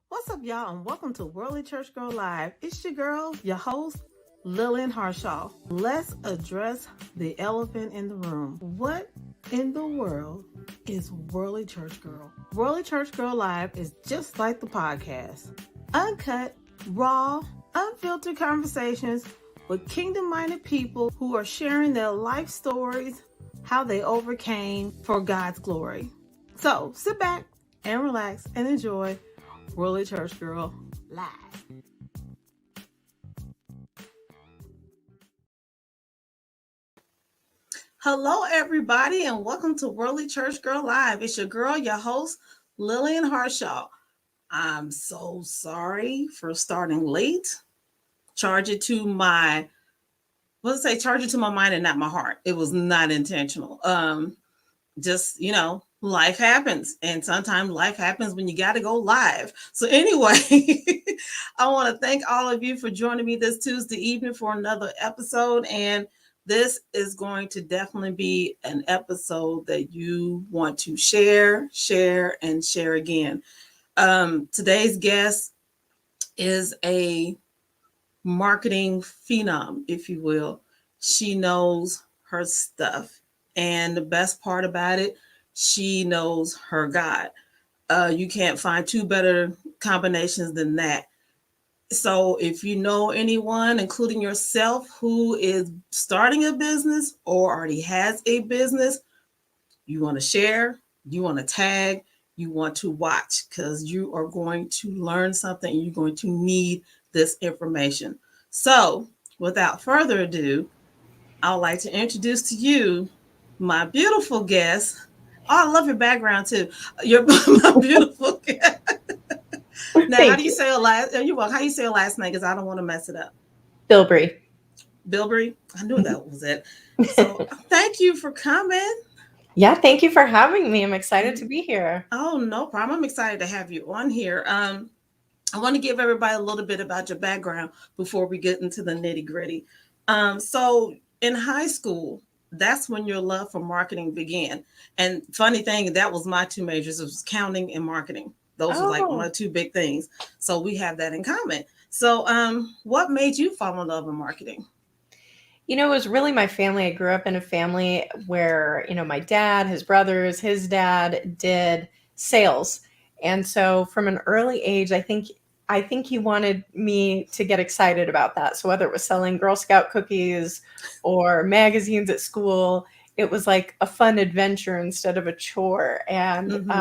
What's up, y'all, and welcome to Worldly Church Girl Live. It's your girl, your host, Lillian Harshaw. Let's address the elephant in the room. What in the world is Worldly Church Girl? Worldly Church Girl Live is just like the podcast. Uncut, raw, unfiltered conversations with kingdom-minded people who are sharing their life stories, how they overcame for God's glory. So sit back and relax and enjoy Worldly Church Girl Live. Hello, everybody, and welcome to Worldly Church Girl Live. It's your girl, your host, Lillian Harshaw. I'm so sorry for starting late. Charge it to my mind and not my heart. It was not intentional. Just, life happens. And sometimes life happens when you got to go live. So anyway, I want to thank all of you for joining me this Tuesday evening for another episode. And this is going to definitely be an episode that you want to share again. Today's guest is a marketing phenom, if you will. She knows her stuff. And the best part about it, she knows her God. You can't find two better combinations than that. So if you know anyone, including yourself, who is starting a business or already has a business, you want to share, you want to tag, you want to watch, because you are going to learn something and you're going to need this information. So without further ado, I would like to introduce to you my beautiful guest. Oh, I love your background too. You're my beautiful guest. Now, how do you say her last? How do you say her last name? Because I don't want to mess it up. Bilbrey. Bilbrey. I knew that was it. So, thank you for coming. Yeah, thank you for having me. I'm excited to be here. Oh, no problem. I'm excited to have you on here. I want to give everybody a little bit about your background before we get into the nitty gritty. So, in high school, that's when your love for marketing began. And funny thing, that was my two majors. It was counting and marketing. Those were like one of two big things. So we have that in common. So what made you fall in love with marketing? It was really my family. I grew up in a family where, my dad, his brothers, his dad did sales. And so from an early age, I think he wanted me to get excited about that. So whether it was selling Girl Scout cookies or magazines at school, it was like a fun adventure instead of a chore. And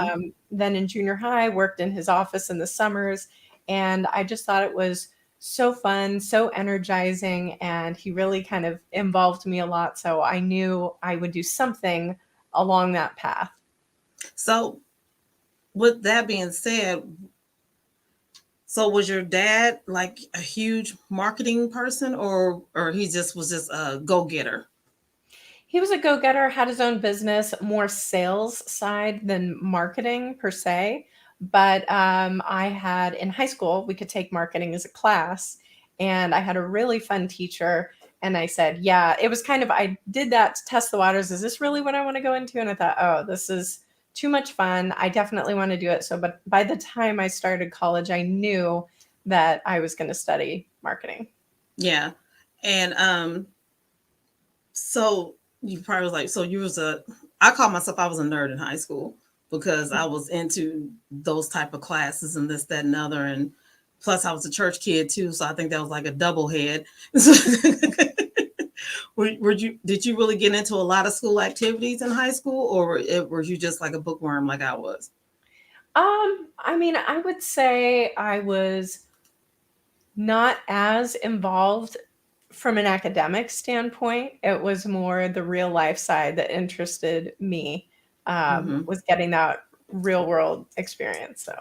then in junior high, I worked in his office in the summers. And I just thought it was so fun, so energizing. And he really kind of involved me a lot. So I knew I would do something along that path. So with that being said, so was your dad like a huge marketing person, or he was just a go-getter? He was a go-getter, had his own business, more sales side than marketing per se. But I had in high school, we could take marketing as a class, and I had a really fun teacher. And I said, yeah, it was kind of, I did that to test the waters. Is this really what I want to go into? And I thought, oh, this is too much fun. I definitely want to do it. So, but by the time I started college, I knew that I was going to study marketing. Yeah. And so you probably was like, so you was I call myself, I was a nerd in high school because I was into those type of classes and this, that, and other. And plus I was a church kid too. So I think that was like a double head. Did you really get into a lot of school activities in high school, or were you just like a bookworm like I was? I mean, I would say I was not as involved from an academic standpoint. It was more the real life side that interested me, was getting that real world experience. So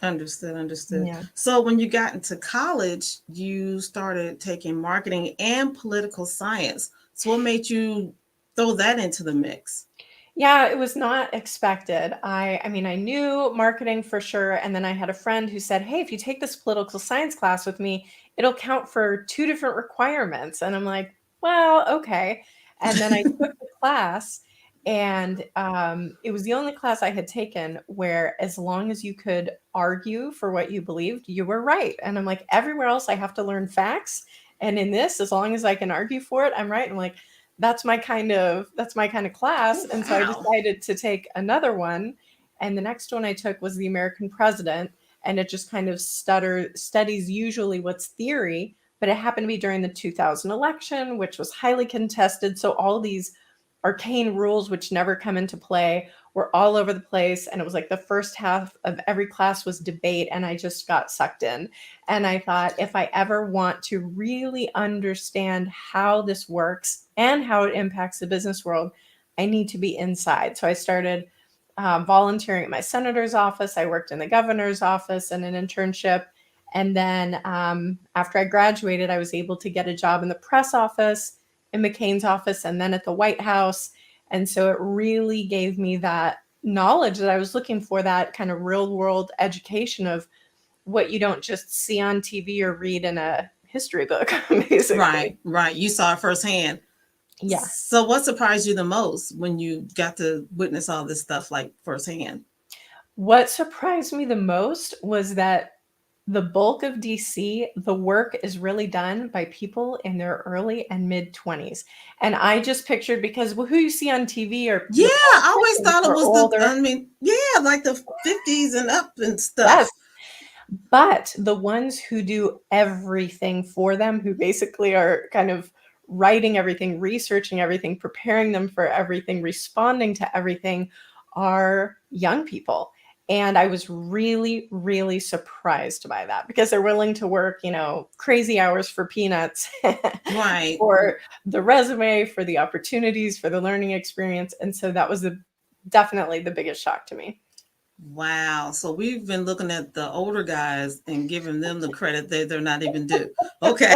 Understood. yeah. So when you got into college, you started taking marketing and political science. So what made you throw that into the mix? Yeah, it was not expected. I mean, I knew marketing for sure. And then I had a friend who said, hey, if you take this political science class with me, it'll count for two different requirements. And I'm like, well, okay. And then I took the class, And it was the only class I had taken where, as long as you could argue for what you believed, you were right. And I'm like, everywhere else I have to learn facts, and in this, as long as I can argue for it, I'm right. I'm like, that's my kind of class. And so I Wow. decided to take another one. And the next one I took was the American president, and it just kind of studies usually what's theory, but it happened to be during the 2000 election, which was highly contested. So all these arcane rules, which never come into play, were all over the place. And it was like the first half of every class was debate, and I just got sucked in. And I thought, if I ever want to really understand how this works and how it impacts the business world, I need to be inside. So I started volunteering at my senator's office. I worked in the governor's office and an internship. And then after I graduated, I was able to get a job in the press office, in McCain's office, and then at the White House. And so it really gave me that knowledge that I was looking for, that kind of real world education of what you don't just see on TV or read in a history book, basically. Right. You saw it firsthand. Yeah. So what surprised you the most when you got to witness all this stuff like firsthand? What surprised me the most was that the bulk of DC, the work is really done by people in their early and mid 20s. And I just pictured, because who you see on TV are Yeah, the I always politicians thought who it are was older. like the 50s and up and stuff. Yes. But the ones who do everything for them, who basically are kind of writing everything, researching everything, preparing them for everything, responding to everything, are young people. And I was really, really surprised by that, because they're willing to work, crazy hours for peanuts Right. for the resume, for the opportunities, for the learning experience. And so that was definitely the biggest shock to me. Wow. So we've been looking at the older guys and giving them the credit they're not even due. Okay.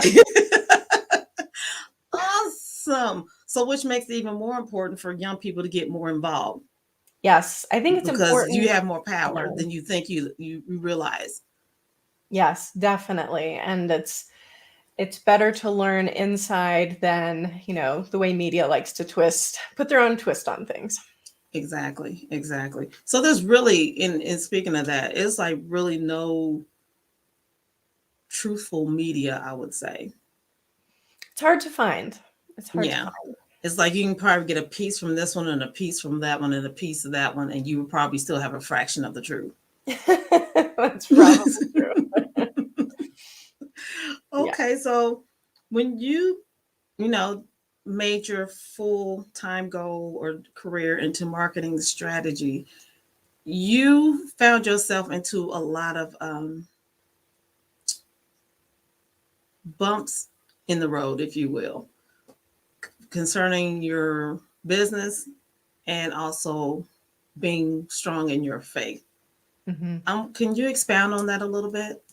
Awesome. So which makes it even more important for young people to get more involved, Yes, I think it's because you important have more to power learn. than you think you realize. Yes, definitely. And it's better to learn inside than, the way media likes to put their own twist on things. Exactly. So there's really, in speaking of that, it's like really no truthful media, I would say. It's hard to find. It's hard to Yeah. It's like you can probably get a piece from this one and a piece from that one and a piece of that one, and you would probably still have a fraction of the truth. find. That's probably true. Yeah. Okay, so when you know, made your full-time goal or career into marketing strategy, you found yourself into a lot of bumps in the road, if you will, concerning your business and also being strong in your faith. Mhm. Can you expound on that a little bit?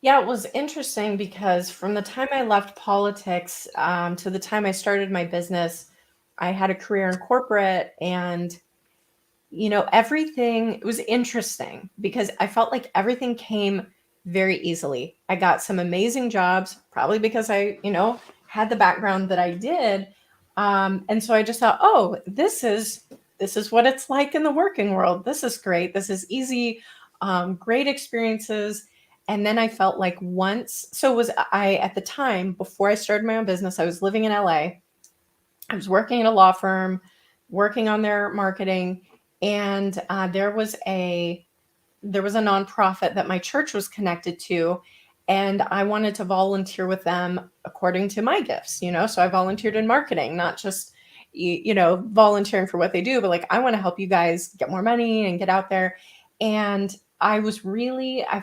Yeah, it was interesting because from the time I left politics to the time I started my business, I had a career in corporate, and everything, it was interesting because I felt like everything came very easily. I got some amazing jobs, probably because I, had the background that I did. And so I just thought, oh, this is what it's like in the working world. This is great. This is easy, great experiences. And then I felt like at the time, before I started my own business, I was living in LA. I was working at a law firm, working on their marketing, and there was a nonprofit that my church was connected to, and I wanted to volunteer with them according to my gifts. So I volunteered in marketing, not just volunteering for what they do, but like, I want to help you guys get more money and get out there. And I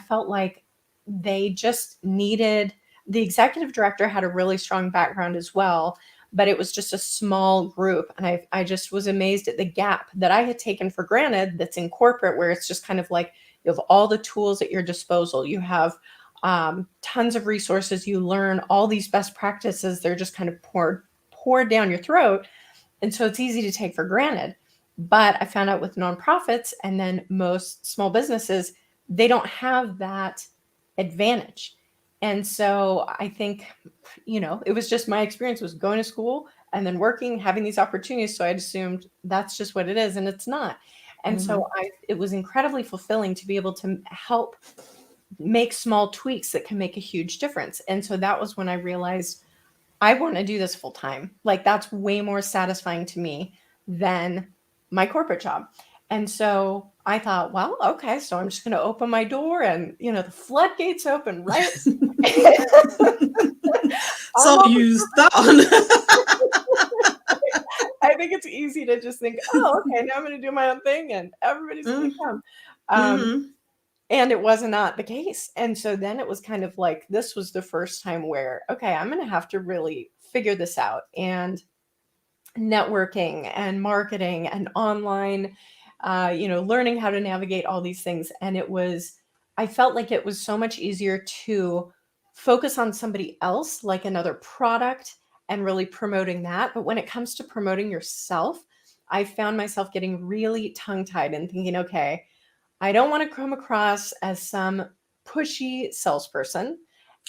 felt like they just needed the executive director had a really strong background as well, but it was just a small group. And I just was amazed at the gap that I had taken for granted that's in corporate, where it's just kind of like you have all the tools at your disposal. You have tons of resources. You learn all these best practices. They're just kind of poured down your throat. And so it's easy to take for granted. But I found out with nonprofits and then most small businesses, they don't have that advantage. And so I think, it was just my experience was going to school and then working, having these opportunities. So I assumed that's just what it is, and it's not. And so it was incredibly fulfilling to be able to help make small tweaks that can make a huge difference. And so that was when I realized I want to do this full time. Like, that's way more satisfying to me than my corporate job. And so I thought, well, okay, so I'm just going to open my door and, the floodgates open, right? So you thought. I think it's easy to just think, oh, okay, now I'm going to do my own thing and everybody's going to come. And it was not the case. And so then it was kind of like, this was the first time where, okay, I'm going to have to really figure this out. And networking and marketing and online, learning how to navigate all these things. And I felt like it was so much easier to focus on somebody else, like another product, and really promoting that. But when it comes to promoting yourself, I found myself getting really tongue-tied and thinking, okay, I don't want to come across as some pushy salesperson,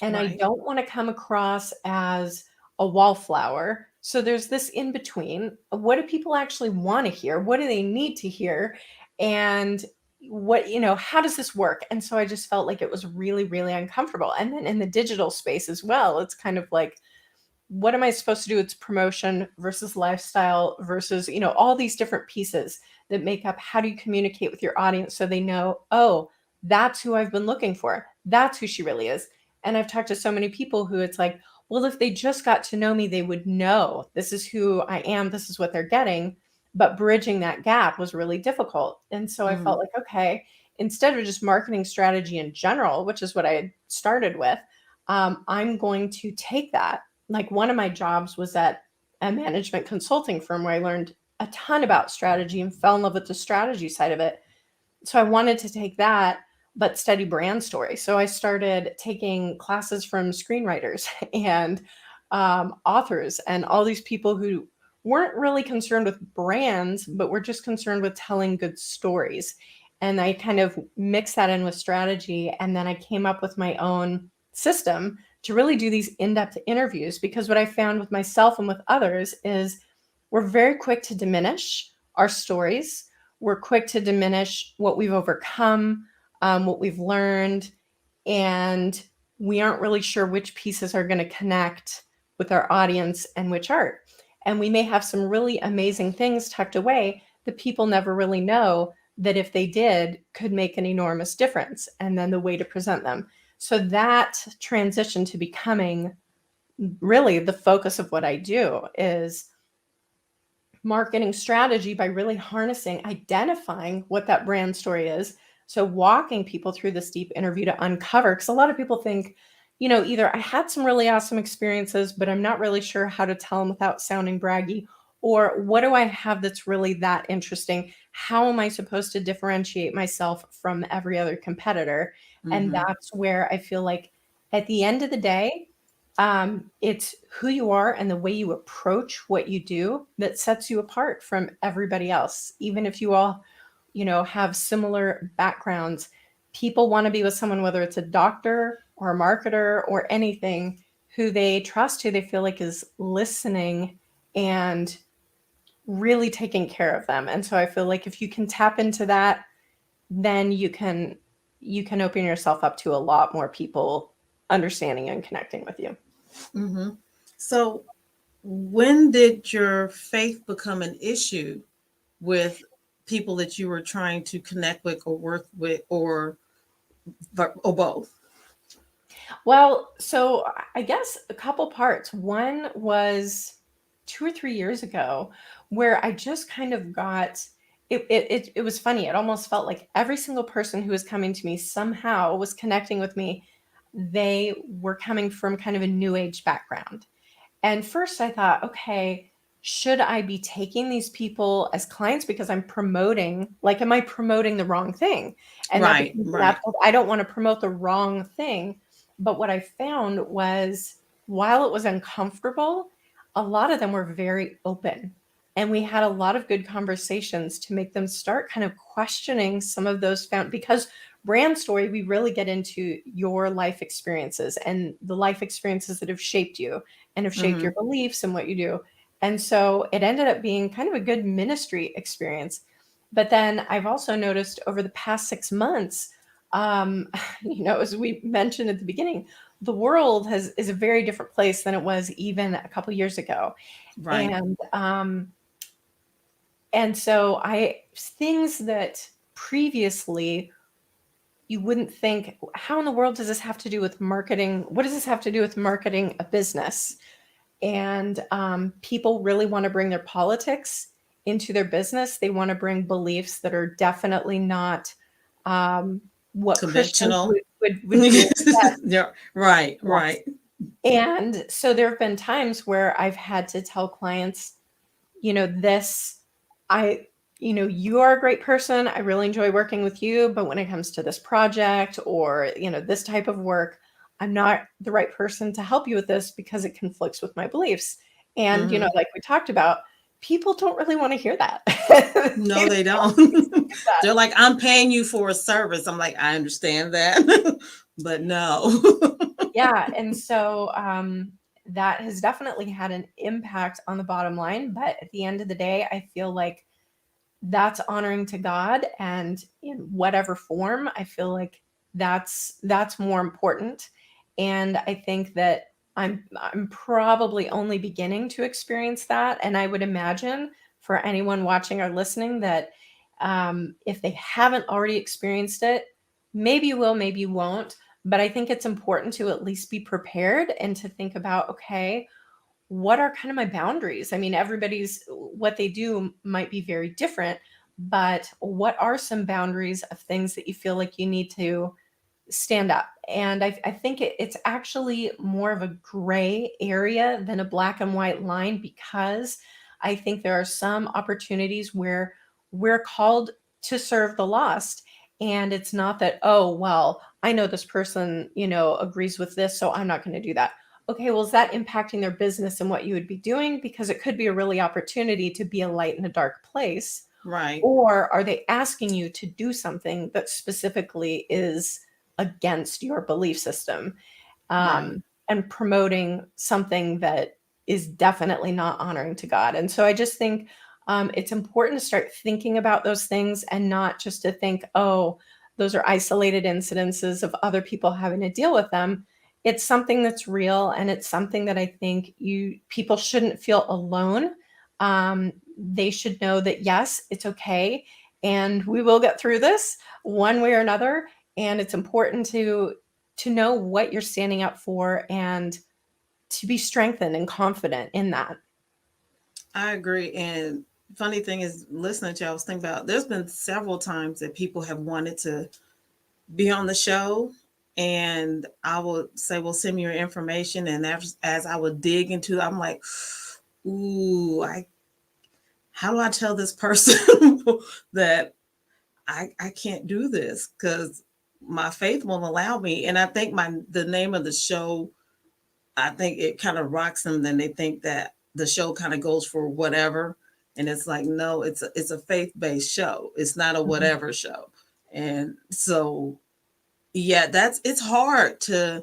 and I don't want to come across as a wallflower. So there's this in between. What do people actually want to hear? What do they need to hear? And how does this work? And so I just felt like it was really, really uncomfortable. And then in the digital space as well, it's kind of like, what am I supposed to do? It's promotion versus lifestyle versus, all these different pieces that make up how do you communicate with your audience so they know, oh, that's who I've been looking for. That's who she really is. And I've talked to so many people who it's like, well, if they just got to know me, they would know this is who I am. This is what they're getting. But bridging that gap was really difficult. And so I felt like, okay, instead of just marketing strategy in general, which is what I had started with, I'm going to take that. Like, one of my jobs was at a management consulting firm where I learned a ton about strategy and fell in love with the strategy side of it. So I wanted to take that, but study brand story. So I started taking classes from screenwriters and authors and all these people who weren't really concerned with brands, but were just concerned with telling good stories. And I kind of mixed that in with strategy. And then I came up with my own system to really do these in-depth interviews, because what I found with myself and with others is we're very quick to diminish our stories. We're quick to diminish what we've overcome, what we've learned, and we aren't really sure which pieces are going to connect with our audience and which aren't. And we may have some really amazing things tucked away that people never really know that if they did could make an enormous difference, and then the way to present them. So that transition to becoming really the focus of what I do is marketing strategy by really harnessing, identifying what that brand story is. So walking people through this deep interview to uncover, because a lot of people think, either I had some really awesome experiences, but I'm not really sure how to tell them without sounding braggy, or what do I have that's really that interesting? How am I supposed to differentiate myself from every other competitor? And that's where I feel like at the end of the day, it's who you are and the way you approach what you do that sets you apart from everybody else. Even if you all, have similar backgrounds, people want to be with someone, whether it's a doctor or a marketer or anything, who they trust, who they feel like is listening and really taking care of them. And so I feel like if you can tap into that, then you can open yourself up to a lot more people understanding and connecting with you. So when did your faith become an issue with people that you were trying to connect with or work with, or both? Well, so I guess a couple parts. One was 2 or 3 years ago, where I just kind of got it was funny. It almost felt like every single person who was coming to me somehow was connecting with me. They were coming from kind of a new age background. And first I thought, okay, should I be taking these people as clients because I'm promoting, like, am I promoting the wrong thing? And Right. I don't want to promote the wrong thing. But what I found was, while it was uncomfortable, a lot of them were very open. And we had a lot of good conversations to make them start kind of questioning some of those because brand story, we really get into your life experiences and the life experiences that have shaped you and have shaped your beliefs and what you do. And so it ended up being kind of a good ministry experience. But then I've also noticed over the past 6 months, um, as we mentioned at the beginning, the world is a very different place than it was even a couple years ago. Right. And so things that previously you wouldn't think, how in the world does this have to do with marketing? What does this have to do with marketing a business? And people really want to bring their politics into their business. They want to bring beliefs that are definitely not what Christians Conventional. would do. Yeah, right, Yes. right. And so there have been times where I've had to tell clients, this, I, you are a great person. I really enjoy working with you. But when it comes to this project or, this type of work, I'm not the right person to help you with this because it conflicts with my beliefs. And, Hmm. like we talked about, people don't really want to hear that. No, they don't. That. They're like, I'm paying you for a service. I'm like, I understand that, but no. Yeah. And so that has definitely had an impact on the bottom line. But at the end of the day, I feel like that's honoring to God, and in whatever form, I feel like that's more important. And I think that I'm probably only beginning to experience that. And I would imagine for anyone watching or listening that if they haven't already experienced it, maybe you will, maybe you won't. But I think it's important to at least be prepared and to think about, okay, what are kind of my boundaries? I mean, everybody's what they do might be very different, but what are some boundaries of things that you feel like you need to stand up? And I think it's actually more of a gray area than a black and white line, because I think there are some opportunities where we're called to serve the lost. And it's not that, oh, well, I know this person, agrees with this, so I'm not going to do that. Okay, well, is that impacting their business and what you would be doing? Because it could be a really opportunity to be a light in a dark place. Right, Or are they asking you to do something that specifically is against your belief system, right. and promoting something that is definitely not honoring to God? And so I just think it's important to start thinking about those things and not just to think, oh, those are isolated incidences of other people having to deal with them. It's something that's real, and it's something that I think people shouldn't feel alone. They should know that, yes, it's okay, and we will get through this one way or another. And it's important to know what you're standing up for and to be strengthened and confident in that. I agree. And funny thing is, listening to you, I was thinking about there's been several times that people have wanted to be on the show. And I would say, well, send me your information. And as I would dig into it, I'm like, ooh, how do I tell this person that I can't do this? Because my faith won't allow me. And I think the name of the show, I think it kind of rocks them. Then they think that the show kind of goes for whatever. And it's like, no, it's a faith-based show. It's not a Mhm. whatever show. And so, yeah, it's hard to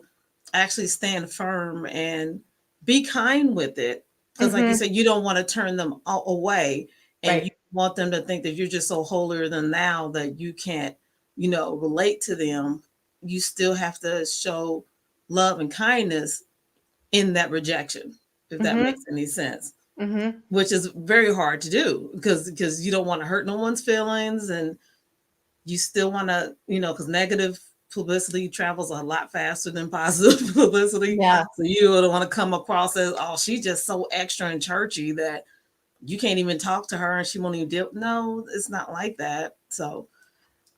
actually stand firm and be kind with it. Because like you Mhm. said, you don't want to turn them away, and you Right. want them to think that you're just so holier than thou that you can't, relate to them. You still have to show love and kindness in that rejection, if that Mhm. makes any sense, Mhm. which is very hard to do because you don't want to hurt no one's feelings, and you still want to, because negative publicity travels a lot faster than positive publicity. Yeah. So you don't want to come across as, oh, she's just so extra and churchy that you can't even talk to her and she won't even deal. No, it's not like that. So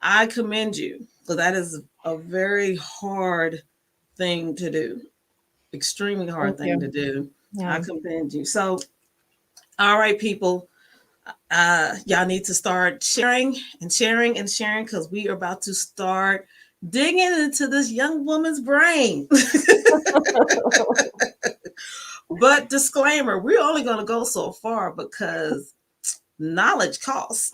I commend you, because that is a very hard thing to do, extremely Thank hard thing to you. do. I Yeah. commend you. So, all right, people, y'all need to start sharing and sharing and sharing, because we are about to start digging into this young woman's brain. But disclaimer, we're only going to go so far because knowledge costs.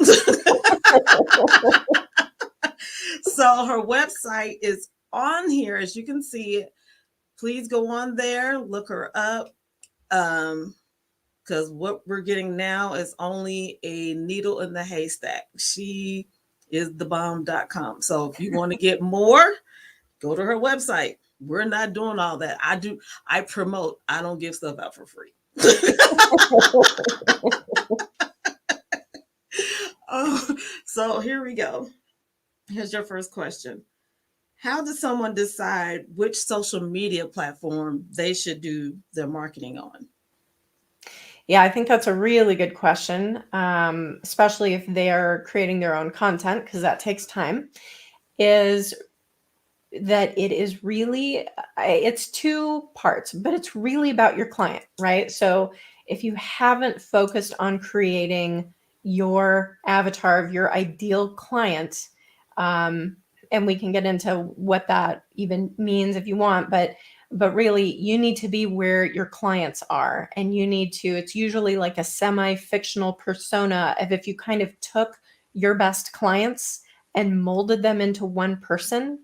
So her website is on here, as you can see it. Please go on there, look her up. because what we're getting now is only a needle in the haystack. She is thebomb.com. So if you want to get more, go to her website. We're not doing all that. I promote, I don't give stuff out for free. So here we go. Here's your first question. How does someone decide which social media platform they should do their marketing on? Yeah, I think that's a really good question, especially if they're creating their own content, because that takes time. Is that it is really, it's two parts, but it's really about your client, right? So if you haven't focused on creating your avatar of your ideal client, um, and we can get into what that even means if you want, but really you need to be where your clients are, and you need to, it's usually like a semi-fictional persona of, if you kind of took your best clients and molded them into one person,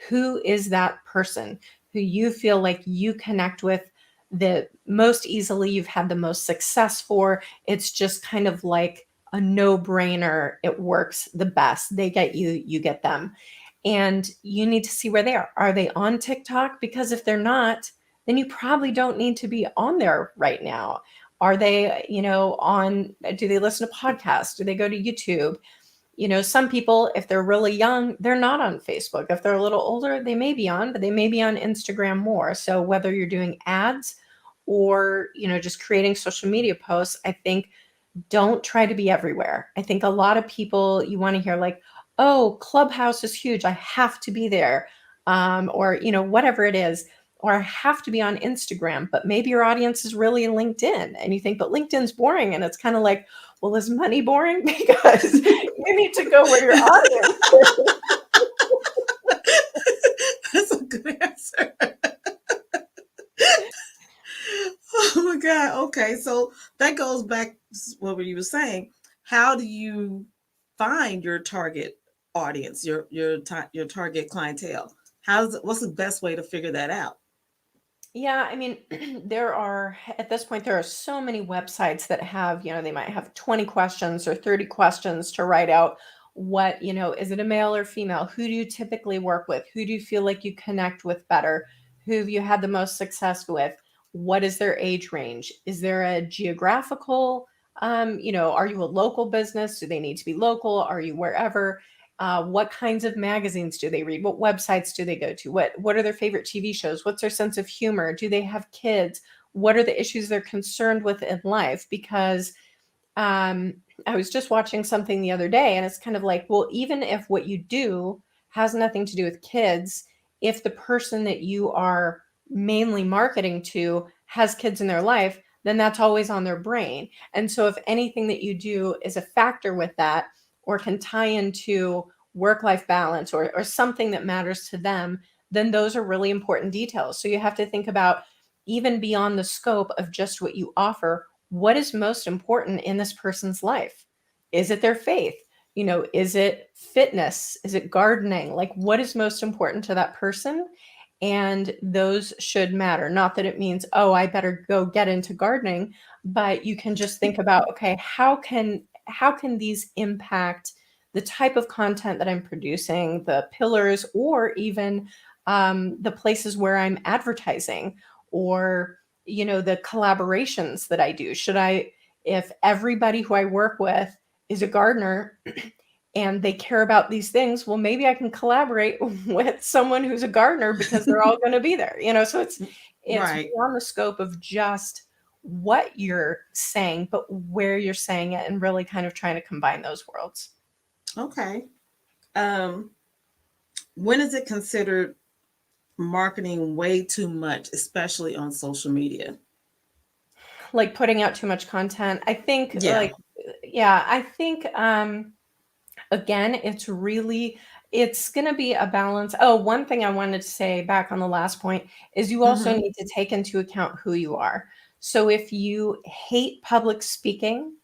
who is that person who you feel like you connect with the most easily, you've had the most success for. It's just kind of like a no-brainer. It works the best. They get you, you get them. And you need to see where they are. Are they on TikTok? Because if they're not, then you probably don't need to be on there right now. Are they, on, do they listen to podcasts? Do they go to YouTube? Some people, if they're really young, they're not on Facebook. If they're a little older, they may be on, but they may be on Instagram more. So whether you're doing ads or, just creating social media posts, I think don't try to be everywhere. I think a lot of people, you want to hear like, oh, Clubhouse is huge, I have to be there. Or, whatever it is, or I have to be on Instagram, but maybe your audience is really in LinkedIn and you think, but LinkedIn's boring. And it's kind of like, well, is money boring? Because you need to go where your audience is. That's a good answer. Oh my God. Okay. So that goes back to what you were saying. How do you find your target audience, your target clientele? What's the best way to figure that out? Yeah, I mean, at this point, there are so many websites that have, they might have 20 questions or 30 questions to write out what, is it a male or female? Who do you typically work with? Who do you feel like you connect with better? Who have you had the most success with? What is their age range? Is there a geographical, are you a local business? Do they need to be local? Are you wherever? What kinds of magazines do they read? What websites do they go to? What are their favorite TV shows? What's their sense of humor? Do they have kids? What are the issues they're concerned with in life? Because I was just watching something the other day, and it's kind of like, well, even if what you do has nothing to do with kids, if the person that you are mainly marketing to has kids in their life, then that's always on their brain. And so if anything that you do is a factor with that, or can tie into work-life balance, or something that matters to them, then those are really important details. So you have to think about, even beyond the scope of just what you offer, what is most important in this person's life? Is it their faith? Is it fitness? Is it gardening? Like, what is most important to that person? And those should matter. Not that it means, oh, I better go get into gardening, but you can just think about, okay, how can these impact the type of content that I'm producing, the pillars, or even the places where I'm advertising, or the collaborations that I do. If everybody who I work with is a gardener and they care about these things, well, maybe I can collaborate with someone who's a gardener, because they're all going to be there. So it's Right. beyond the scope of just what you're saying, but where you're saying it, and really kind of trying to combine those worlds. Okay. Um, when is it considered marketing way too much, especially on social media? Like putting out too much content. I think, Yeah. yeah, I think, again, it's going to be a balance. Oh, one thing I wanted to say back on the last point is, you also Mm-hmm. need to take into account who you are. So if you hate public speaking,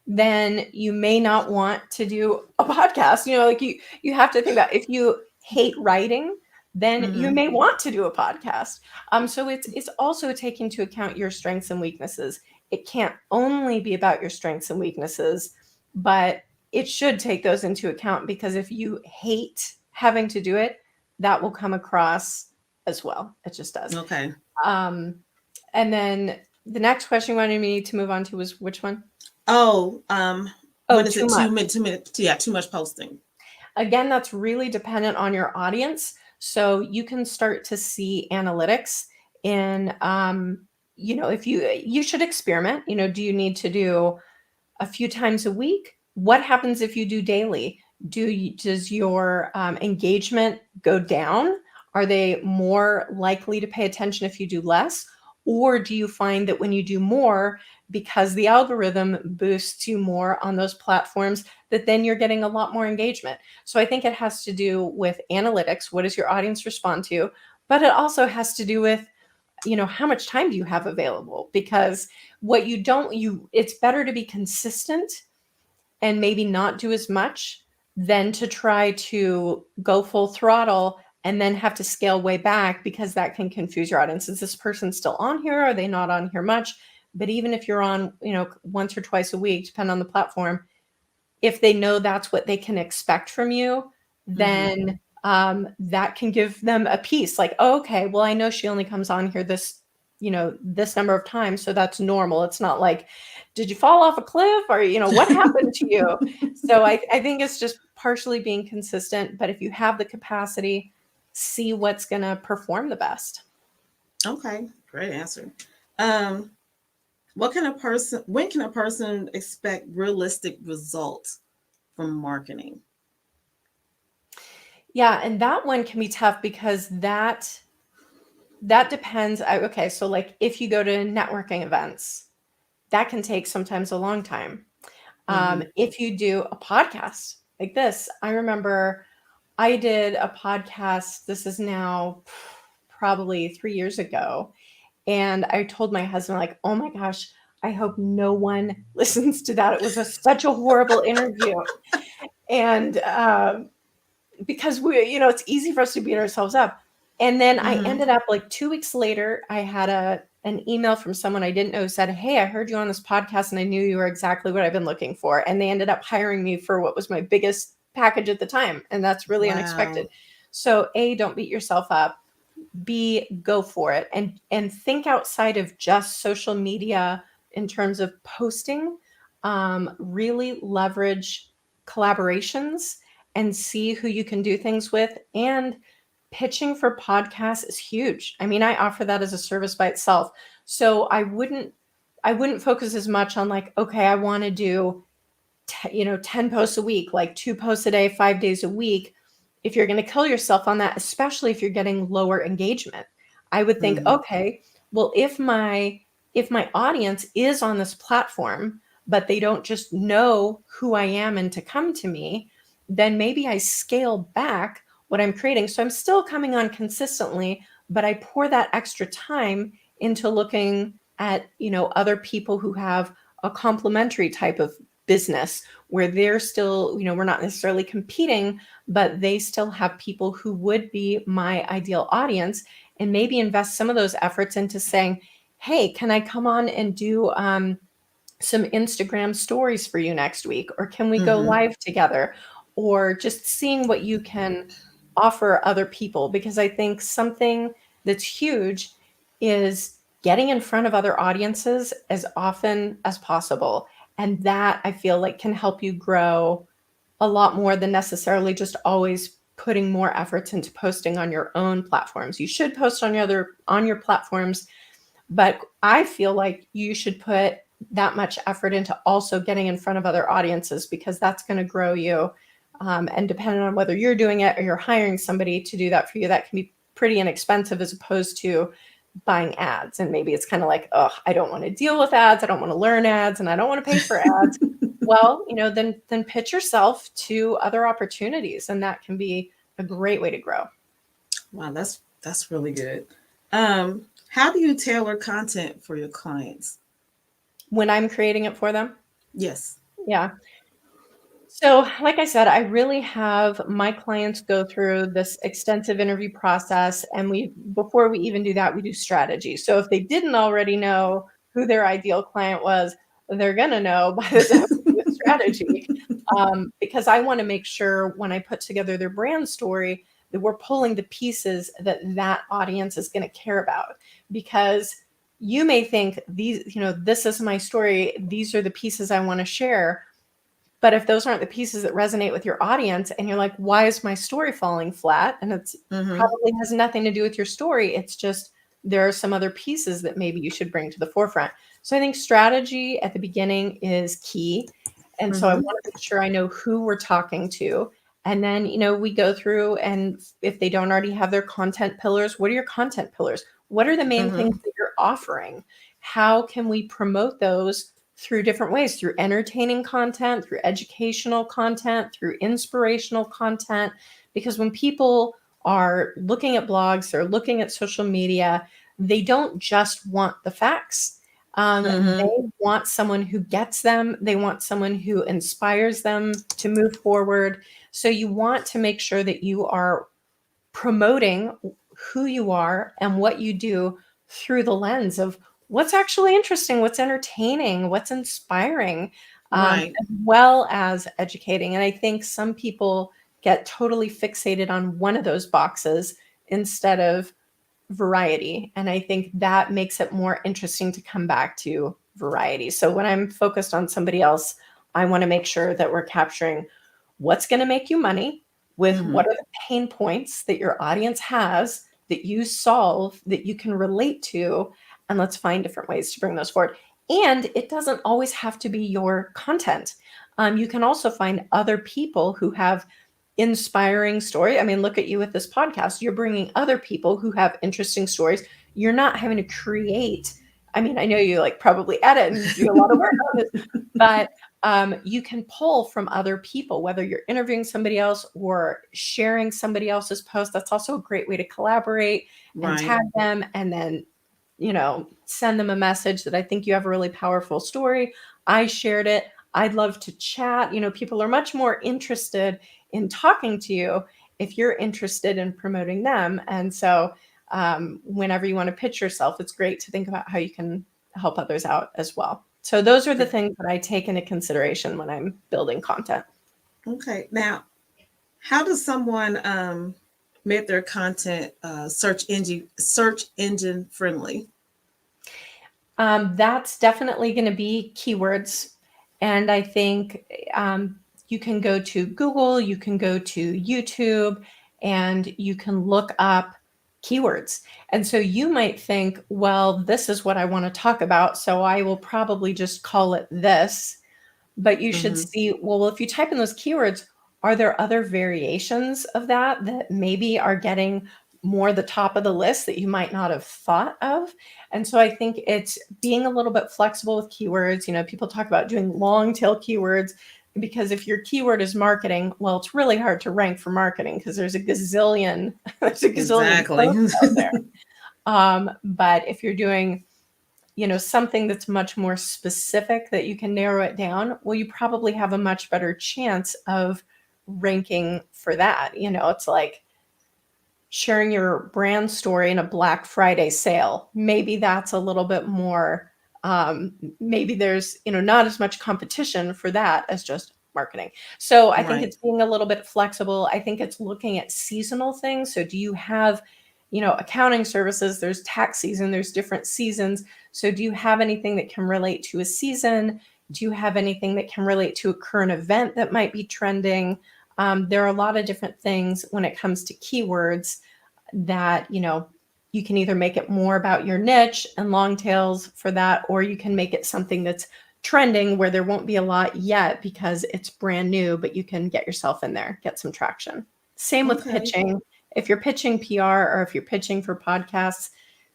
then you may not want to do a podcast. Like, you have to think about, if you hate writing, then you Mm-hmm. may want to do a podcast. So it's also taking into account your strengths and weaknesses. it can't only be about your strengths and weaknesses, but it should take those into account, because if you hate having to do it, that will come across as well. It just does. Okay. And then the next question you wanted me to move on to was which one? Oh, what is too it? much. Too much posting. Again, that's really dependent on your audience. So you can start to see analytics in, if you should experiment. Do you need to do a few times a week? What happens if you do daily? Does your engagement go down? Are they more likely to pay attention if you do less? Or do you find that when you do more, because the algorithm boosts you more on those platforms, that then you're getting a lot more engagement? So I think it has to do with analytics. What does your audience respond to? But it also has to do with, how much time do you have available? Because it's better to be consistent and maybe not do as much than to try to go full throttle and then have to scale way back, because that can confuse your audience. Is this person still on here? Are they not on here much? But even if you're on, once or twice a week, depending on the platform, if they know that's what they can expect from you, then that can give them a piece, like, oh, okay, well, I know she only comes on here this number of times, so that's normal. It's not like, did you fall off a cliff, or what happened to you? So I think it's just partially being consistent, but if you have the capacity, see what's going to perform the best. Okay, great answer. When can a person expect realistic results from marketing? Yeah, and that one can be tough, because that depends. Okay, so like if you go to networking events, that can take sometimes a long time. If you do a podcast like this, I remember I did a podcast, this is now probably 3 years ago, and I told my husband, like, oh my gosh, I hope no one listens to that. It was such a horrible interview. And because it's easy for us to beat ourselves up. And then I ended up, like 2 weeks later, I had an email from someone I didn't know who said, hey, I heard you on this podcast and I knew you were exactly what I've been looking for. And they ended up hiring me for what was my biggest package at the time. And that's really unexpected. So A, don't beat yourself up. B, go for it, and think outside of just social media in terms of posting. Really leverage collaborations and see who you can do things with. And pitching for podcasts is huge. I mean, I offer that as a service by itself. So I wouldn't focus as much on, like, okay, I want to do 10 posts a week, like 2 posts a day, 5 days a week. If you're going to kill yourself on that, especially if you're getting lower engagement, I would think, okay, well, if my audience is on this platform, but they don't just know who I am and to come to me, then maybe I scale back what I'm creating. So I'm still coming on consistently, but I pour that extra time into looking at, other people who have a complementary type of business, where they're still, we're not necessarily competing, but they still have people who would be my ideal audience, and maybe invest some of those efforts into saying, hey, can I come on and do some Instagram stories for you next week? Or can we go live together? Or just seeing what you can offer other people. Because I think something that's huge is getting in front of other audiences as often as possible. And that, I feel like, can help you grow a lot more than necessarily just always putting more efforts into posting on your own platforms. You should post on your platforms, but I feel like you should put that much effort into also getting in front of other audiences, because that's going to grow you. And depending on whether you're doing it or you're hiring somebody to do that for you, that can be pretty inexpensive, as opposed to buying ads. And maybe it's kind of like, oh, I don't want to deal with ads. I don't want to learn ads, and I don't want to pay for ads. Well, then pitch yourself to other opportunities, and that can be a great way to grow. Wow, that's really good. How do you tailor content for your clients? When I'm creating it for them? Yes. Yeah. So, like I said, I really have my clients go through this extensive interview process, and before we even do that, we do strategy. So if they didn't already know, who their ideal client was, they're going to know by the time we do a strategy. Because I want to make sure when I put together their brand story that we're pulling the pieces that that audience is going to care about. Because you may think these, this is my story. These are the pieces I want to share. But if those aren't the pieces that resonate with your audience and you're like, why is my story falling flat? And it's probably has nothing to do with your story. It's just there are some other pieces that maybe you should bring to the forefront. So I think strategy at the beginning is key. And so I want to make sure I know who we're talking to. And then, we go through, and if they don't already have their content pillars, what are your content pillars? What are the main things that you're offering? How can we promote those through different ways, through entertaining content, through educational content, through inspirational content? Because when people are looking at blogs or looking at social media, they don't just want the facts. They want someone who gets them. They want someone who inspires them to move forward. So you want to make sure that you are promoting who you are and what you do through the lens of what's actually interesting, what's entertaining, what's inspiring, as well as educating. And I think some people get totally fixated on one of those boxes instead of variety. And I think that makes it more interesting to come back to variety. So when I'm focused on somebody else, I want to make sure that we're capturing what's going to make you money with what are the pain points that your audience has that you solve, that you can relate to, and let's find different ways to bring those forward. And it doesn't always have to be your content. You can also find other people who have inspiring story. I mean, look at you with this podcast. You're bringing other people who have interesting stories. You're not having to create. I mean, I know you probably edit and do a lot of work on this, but you can pull from other people, whether you're interviewing somebody else or sharing somebody else's post. That's also a great way to collaborate and tag them, and then, send them a message that I think you have a really powerful story. I shared it. I'd love to chat. People are much more interested in talking to you if you're interested in promoting them. And so whenever you want to pitch yourself, it's great to think about how you can help others out as well. So those are the things that I take into consideration when I'm building content. Okay. Now, how does someone make their content search engine friendly? That's definitely going to be keywords. And I think you can go to Google, you can go to YouTube, and you can look up keywords. And so you might think, well, this is what I want to talk about, so I will probably just call it this. But you should see, well, if you type in those keywords, are there other variations of that maybe are getting more the top of the list that you might not have thought of? And so I think it's being a little bit flexible with keywords. People talk about doing long tail keywords, because if your keyword is marketing, well, it's really hard to rank for marketing because there's a gazillion posts out there. But if you're doing something that's much more specific that you can narrow it down, well, you probably have a much better chance of ranking for that. It's like sharing your brand story in a Black Friday sale. Maybe that's a little bit more, maybe there's, not as much competition for that as just marketing. So I think it's being a little bit flexible. I think it's looking at seasonal things. So do you have, accounting services, there's tax season, there's different seasons. So do you have anything that can relate to a season? Do you have anything that can relate to a current event that might be trending? There are a lot of different things when it comes to keywords that, you can either make it more about your niche and long tails for that, or you can make it something that's trending where there won't be a lot yet because it's brand new, but you can get yourself in there, get some traction. Same with pitching. If you're pitching PR or if you're pitching for podcasts,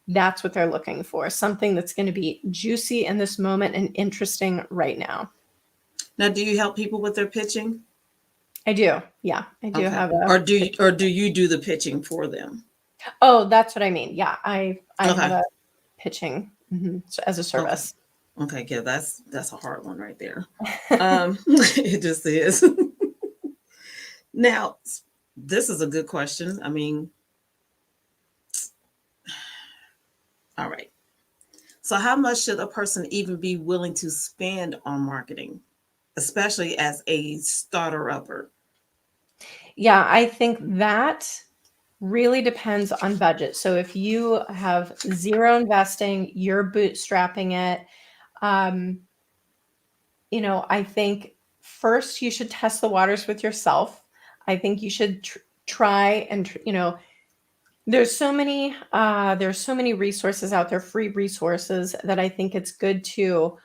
that's what they're looking for. Something that's going to be juicy in this moment and interesting right now. Now, do you help people with their pitching? I do. Yeah, I do have a. Or do you do the pitching for them? Oh, that's what I mean. Yeah, I have a pitching as a service. Okay, yeah, that's a hard one right there. It just is. Now, this is a good question. I mean, all right. So how much should a person even be willing to spend on marketing, especially as a starter upper? Yeah, I think that really depends on budget. So if you have zero investing, you're bootstrapping it, um, I think first you should test the waters with yourself. I think you should try and, there's so many resources out there, free resources, that I think it's good to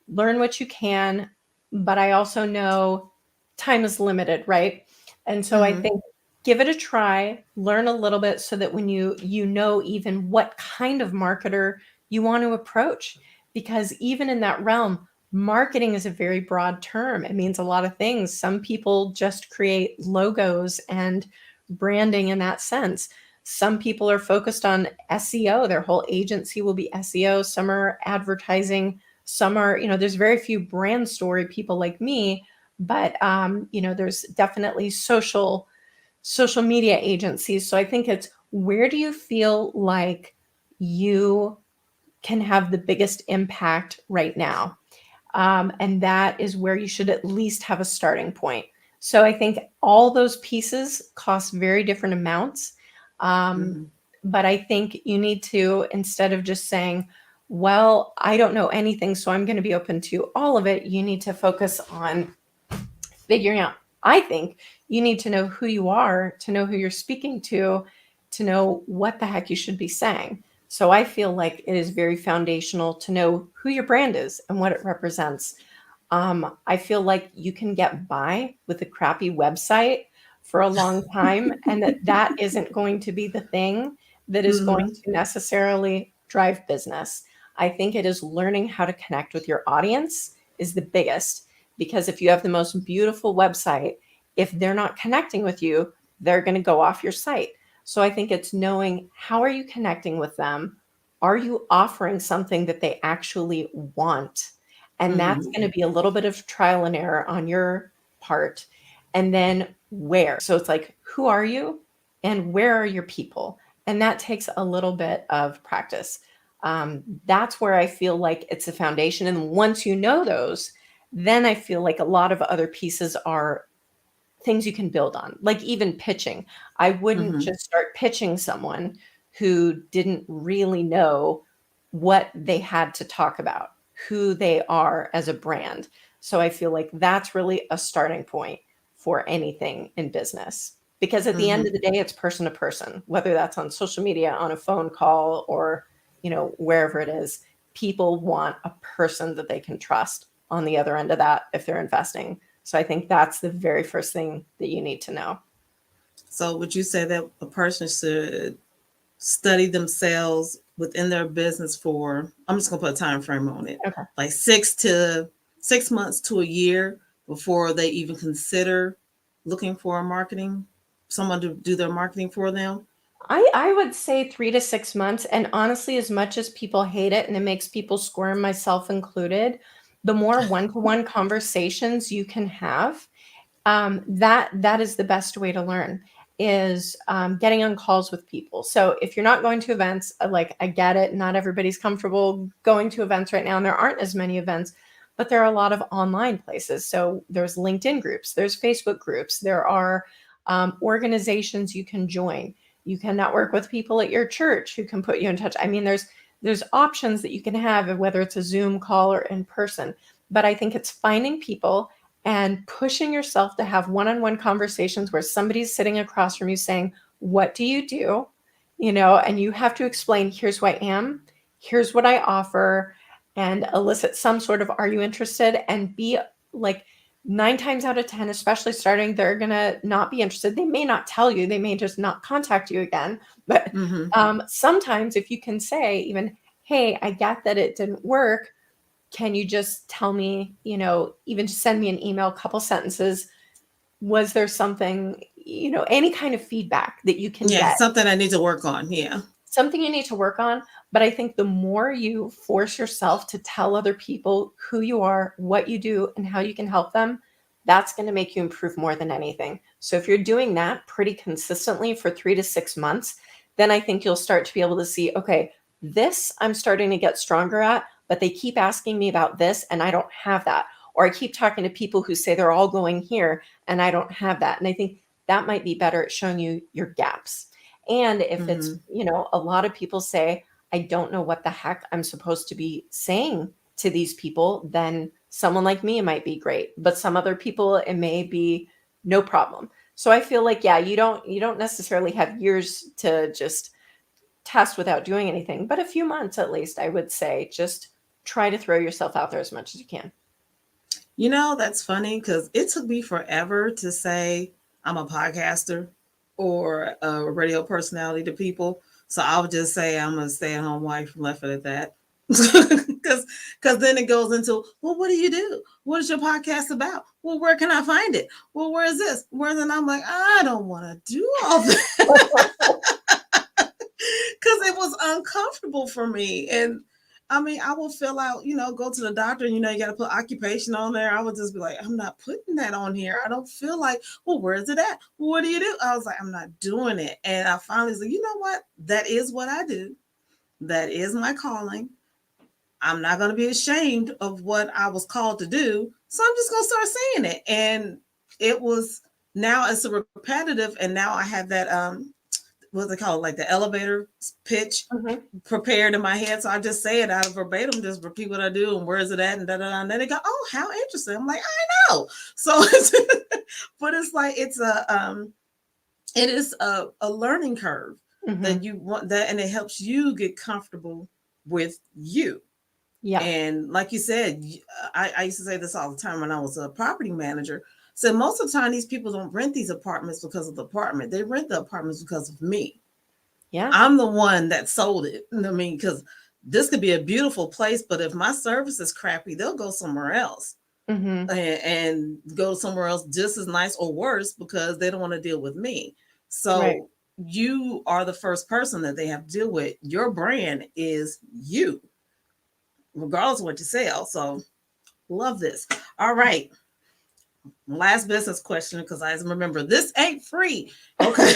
learn what you can, but I also know time is limited, right? And so I Mm-hmm. think give it a try, learn a little bit so that when you know even what kind of marketer you want to approach, because even in that realm, marketing is a very broad term. It means a lot of things. Some people just create logos and branding in that sense. Some people are focused on SEO. Their whole agency will be SEO. Some are advertising. Some are, there's very few brand story people like me, but there's definitely social media agencies. So I think it's, where do you feel like you can have the biggest impact right now? And that is where you should at least have a starting point. So I think all those pieces cost very different amounts. Um, Mm-hmm. but I think you need to, instead of just saying, well, I don't know anything, so I'm going to be open to all of it, you need to focus on figuring out. I think you need to know who you are, to know who you're speaking to know what the heck you should be saying. So I feel like it is very foundational to know who your brand is and what it represents. I feel like you can get by with a crappy website for a long time, and that isn't going to be the thing that is going Mm-hmm. to necessarily drive business. I think it is learning how to connect with your audience is the biggest, because if you have the most beautiful website, if they're not connecting with you, they're going to go off your site. So I think it's knowing, how are you connecting with them? Are you offering something that they actually want? And that's Mm-hmm. going to be a little bit of trial and error on your part. And then where? So it's like, who are you and where are your people? And that takes a little bit of practice. That's where I feel like it's a foundation. And once you know those, then I feel like a lot of other pieces are things you can build on, like even pitching. I wouldn't Mm-hmm. just start pitching someone who didn't really know what they had to talk about, who they are as a brand. So I feel like that's really a starting point for anything in business. Because at the end Mm-hmm. of the day, it's person to person, whether that's on social media, on a phone call, or wherever it is. People want a person that they can trust on the other end of that if they're investing. So I think that's the very first thing that you need to know. So would you say that a person should study themselves within their business for, I'm just gonna put a time frame on it, Okay. like 6 months to a year before they even consider looking for a marketing, someone to do their marketing for them? I would say 3 to 6 months. And honestly, as much as people hate it and it makes people squirm, myself included, the more one-to-one conversations you can have, that is the best way to learn, is getting on calls with people. So if you're not going to events, like, I get it, not everybody's comfortable going to events right now, and there aren't as many events, but there are a lot of online places. So there's LinkedIn groups, there's Facebook groups, there are organizations you can join. You can network with people at your church who can put you in touch. I mean, there's options that you can have, whether it's a Zoom call or in person. But I think it's finding people and pushing yourself to have one-on-one conversations where somebody's sitting across from you saying, what do you do? And you have to explain, here's who I am, here's what I offer, and elicit some sort of, are you interested? And be like, 9 times out of 10, especially starting, they're going to not be interested. They may not tell you, they may just not contact you again. But Mm-hmm. sometimes if you can say even, hey, I get that it didn't work, can you just tell me, even just send me an email, couple sentences. Was there something, any kind of feedback that you can Yeah, get, something I need to work on. Yeah. something you need to work on. But I think the more you force yourself to tell other people who you are, what you do, and how you can help them, that's going to make you improve more than anything. So if you're doing that pretty consistently for 3 to 6 months, then I think you'll start to be able to see, okay, This I'm starting to get stronger at, but they keep asking me about this and I don't have that. Or I keep talking to people who say they're all going here and I don't have that. And I think that might be better at showing you your gaps. And if it's, Mhm. a lot of people say, I don't know what the heck I'm supposed to be saying to these people, then someone like me might be great. But some other people, it may be no problem. So I feel like, yeah, you don't necessarily have years to just test without doing anything, but a few months at least, I would say, just try to throw yourself out there as much as you can. That's funny because it took me forever to say I'm a podcaster or a radio personality to people. So I would just say I'm a stay-at-home wife and left it at that. Because then it goes into, well, what do you do? What is your podcast about? Well, where can I find it? Well, where is this? Where then I'm like, I don't want to do all that because it was uncomfortable for me. And I mean, I will fill out, go to the doctor and, you got to put occupation on there. I would just be like, I'm not putting that on here. I don't feel like, well, where is it at? Well, what do you do? I was like, I'm not doing it. And I finally said, you know what? That is what I do. That is my calling. I'm not going to be ashamed of what I was called to do. So I'm just going to start saying it. And it was now it's a repetitive. And now I have that, what's it called? Like the elevator pitch Mhm. prepared in my head. So I just say it out of verbatim, just repeat what I do and where is it at and da da da. And then they go, oh, how interesting. I'm like, I know. So but it's like it is a learning curve that Mhm. you want that, and it helps you get comfortable with you. Yeah. And like you said, I used to say this all the time when I was a property manager. So most of the time, these people don't rent these apartments because of the apartment. They rent the apartments because of me. Yeah. I'm the one that sold it. I mean, because this could be a beautiful place, but if my service is crappy, they'll go somewhere else Mhm. and go somewhere else just as nice or worse because they don't want to deal with me. Right. So you are the first person that they have to deal with. Your brand is you, regardless of what you sell. So love this. All right. Last business question because I remember this ain't free. Okay.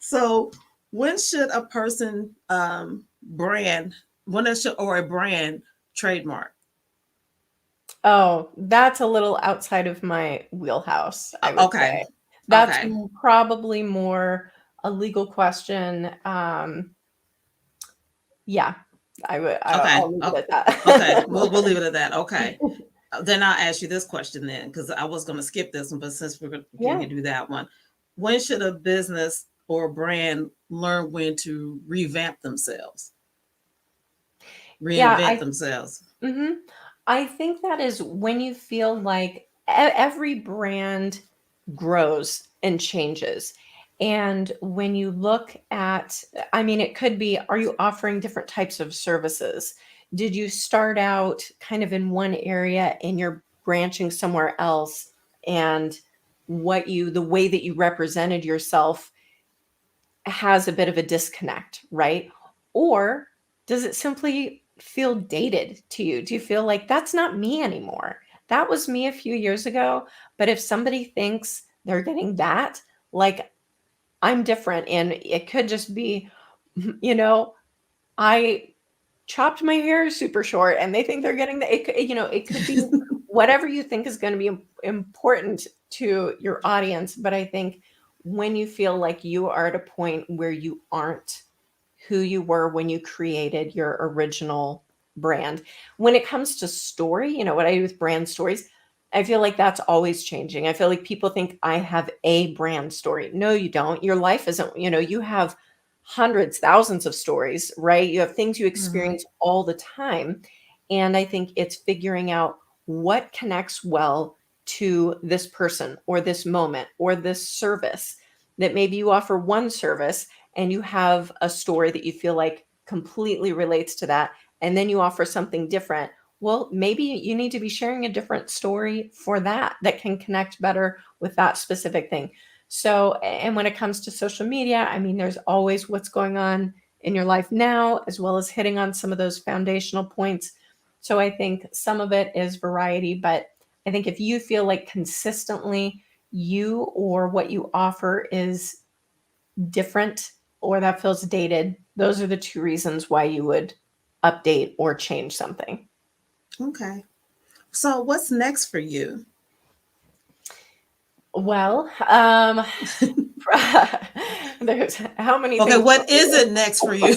So when should a person brand when it should or a brand trademark? Oh, that's a little outside of my wheelhouse, I would Okay. say. That's Okay. probably more a legal question. Yeah, Okay. I'll leave it Oh, at okay. that. We'll leave it at that. Okay. Then I'll ask you this question then, because I was going to skip this one, but since we Yeah. can do that one, when should a business or brand learn when to revamp themselves, Yeah, reinvent themselves? mhm. I think that is when you feel like every brand grows and changes. And when you look at, I mean, it could be, are you offering different types of services? Did you start out kind of in one area and you're branching somewhere else? And the way that you represented yourself has a bit of a disconnect, right? Or does it simply feel dated to you? Do you feel like that's not me anymore? That was me a few years ago. But if somebody thinks they're getting that, like I'm different, and it could just be, you know, I chopped my hair super short and they think they're getting it could be whatever you think is going to be important to your audience. But I think when you feel like you are at a point where you aren't who you were when you created your original brand. When it comes to story, what I do with brand stories, I feel like that's always changing. I feel like people think I have a brand story. No, you don't. Your life isn't, you have hundreds, thousands of stories, right? You have things you Mm-hmm. experience all the time. And I think it's figuring out what connects well to this person or this moment or this service, that maybe you offer one service and you have a story that you feel like completely relates to that, and then you offer something different. Well, maybe you need to be sharing a different story for that can connect better with that specific thing. So, and when it comes to social media, I mean, there's always what's going on in your life now, as well as hitting on some of those foundational points. So I think some of it is variety, but I think if you feel like consistently you or what you offer is different or that feels dated. Those are the two reasons why you would update or change something. Okay. So what's next for you? Well, there's how many Okay, things. what is it next for you?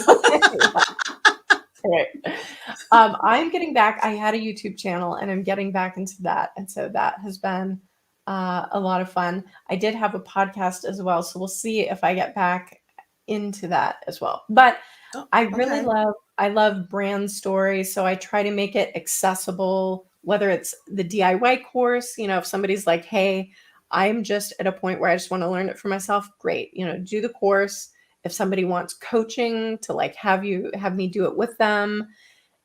Right. I'm getting back. I had a YouTube channel and I'm getting back into that. And so that has been a lot of fun. I did have a podcast as well. So we'll see if I get back into that as well. But Oh, I really okay. I love brand stories. So I try to make it accessible, whether it's the DIY course, if somebody's like, hey, I'm just at a point where I just want to learn it for myself. Great. Do the course. If somebody wants coaching to like have me do it with them,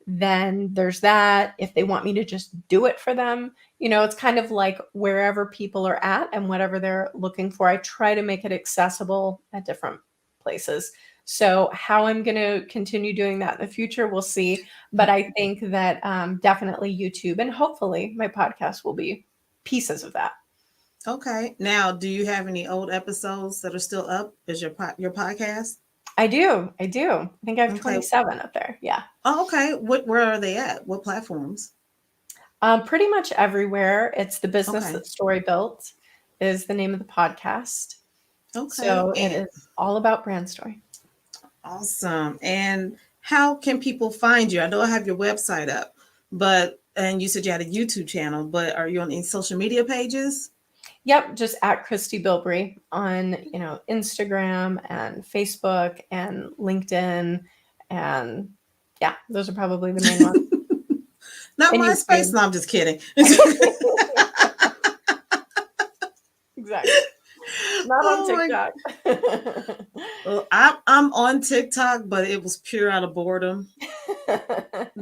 then there's that. If they want me to just do it for them, it's kind of like wherever people are at and whatever they're looking for. I try to make it accessible at different places. So how I'm going to continue doing that in the future, we'll see. But I think that definitely YouTube and hopefully my podcast will be pieces of that. Okay. Now, do you have any old episodes that are still up as your podcast? I do. I think I have Okay. 27 up there. Yeah. Oh, okay. Where are they at? What platforms? Pretty much everywhere. It's The Business Okay. That Story Built is the name of the podcast. Okay. So it is all about brand story. Awesome. And how can people find you? I know I have your website up, and you said you had a YouTube channel, but are you on any social media pages? Yep, just at Christie Bilbrey on, Instagram and Facebook and LinkedIn. And yeah, those are probably the main ones. Not And MySpace. YouTube. No, I'm just kidding. Exactly. Not on TikTok. Well, I'm on TikTok, but it was pure out of boredom.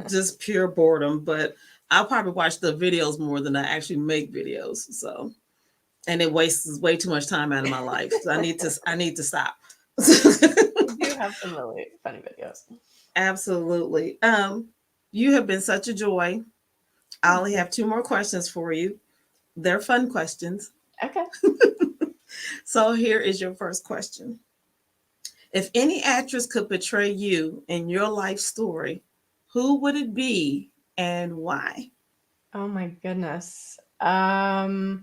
Just pure boredom. But I'll probably watch the videos more than I actually make videos. So, and it wastes way too much time out of my life. So I need to stop. You do have some really funny videos. Absolutely. You have been such a joy. I only have 2 more questions for you. They're fun questions. Okay. So here is your first question. If any actress could portray you in your life story, who would it be and why? Oh my goodness. I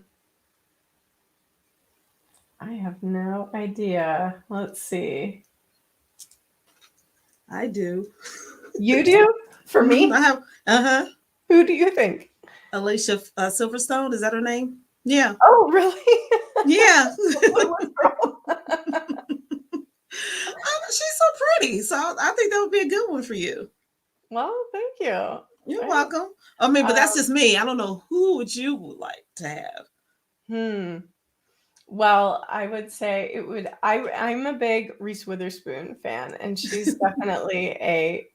have no idea. Let's see. I do. You do? For me? I have. Who do you think? Alicia Silverstone. Is that her name? Yeah. Oh, really? Yeah. Girl. She's so pretty. So I think that would be a good one for you. Well, thank you. You're welcome. I mean, but that's just me. I don't know who would you like to have. Well, I would say it would. I'm a big Reese Witherspoon fan, and she's definitely a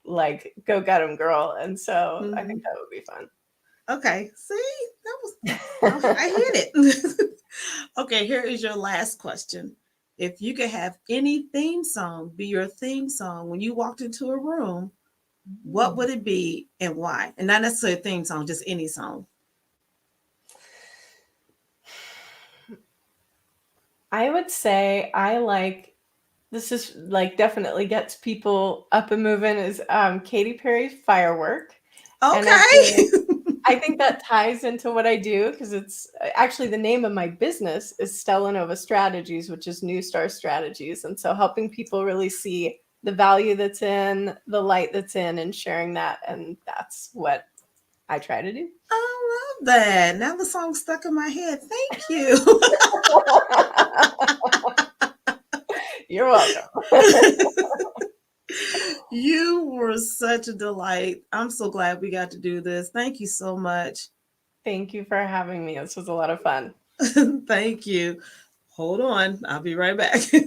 like go get 'em girl, and so I think that would be fun. Okay, see, I hit it. Okay, here is your last question. If you could have any theme song be your theme song when you walked into a room, what would it be and why? And not necessarily a theme song, just any song. I would say this is like definitely gets people up and moving is Katy Perry's Firework. Okay. And I think that ties into what I do because it's actually the name of my business is Stella Nova Strategies, which is New Star Strategies. And so helping people really see the value that's in, the light that's in, and sharing that. And that's what I try to do. I love that. Now the song's stuck in my head. Thank you. You're welcome. You were such a delight. I'm so glad we got to do this. Thank you so much. Thank you for having me. This was a lot of fun. Thank you. Hold on. I'll be right back. Okay.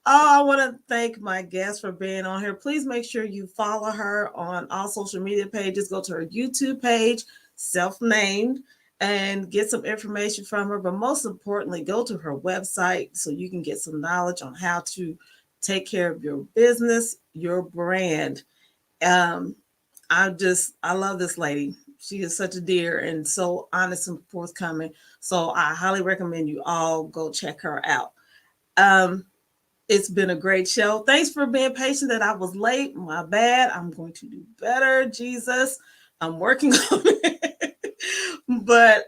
Oh, I want to thank my guest for being on here. Please make sure you follow her on all social media pages. Go to her YouTube page, self-named, and get some information from her. But most importantly, go to her website so you can get some knowledge on how to take care of your business, your brand. I love this lady. She is such a dear and so honest and forthcoming. So I highly recommend you all go check her out. It's been a great show. Thanks for being patient that I was late. My bad. I'm going to do better. Jesus, I'm working on it. But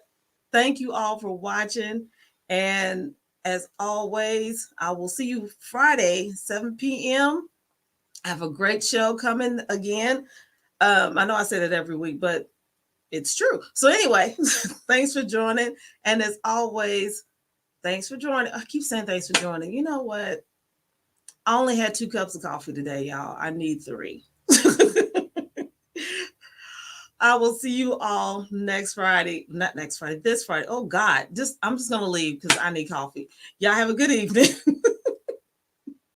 thank you all for watching. And as always, I will see you Friday, 7 p.m. I have a great show coming again. I know I say that every week, but it's true. So anyway, thanks for joining. And as always, thanks for joining. I keep saying thanks for joining. You know what? I only had 2 cups of coffee today, y'all. I need 3. I will see you all next Friday. Not next Friday, this Friday. Oh God, I'm just gonna leave because I need coffee. Y'all have a good evening.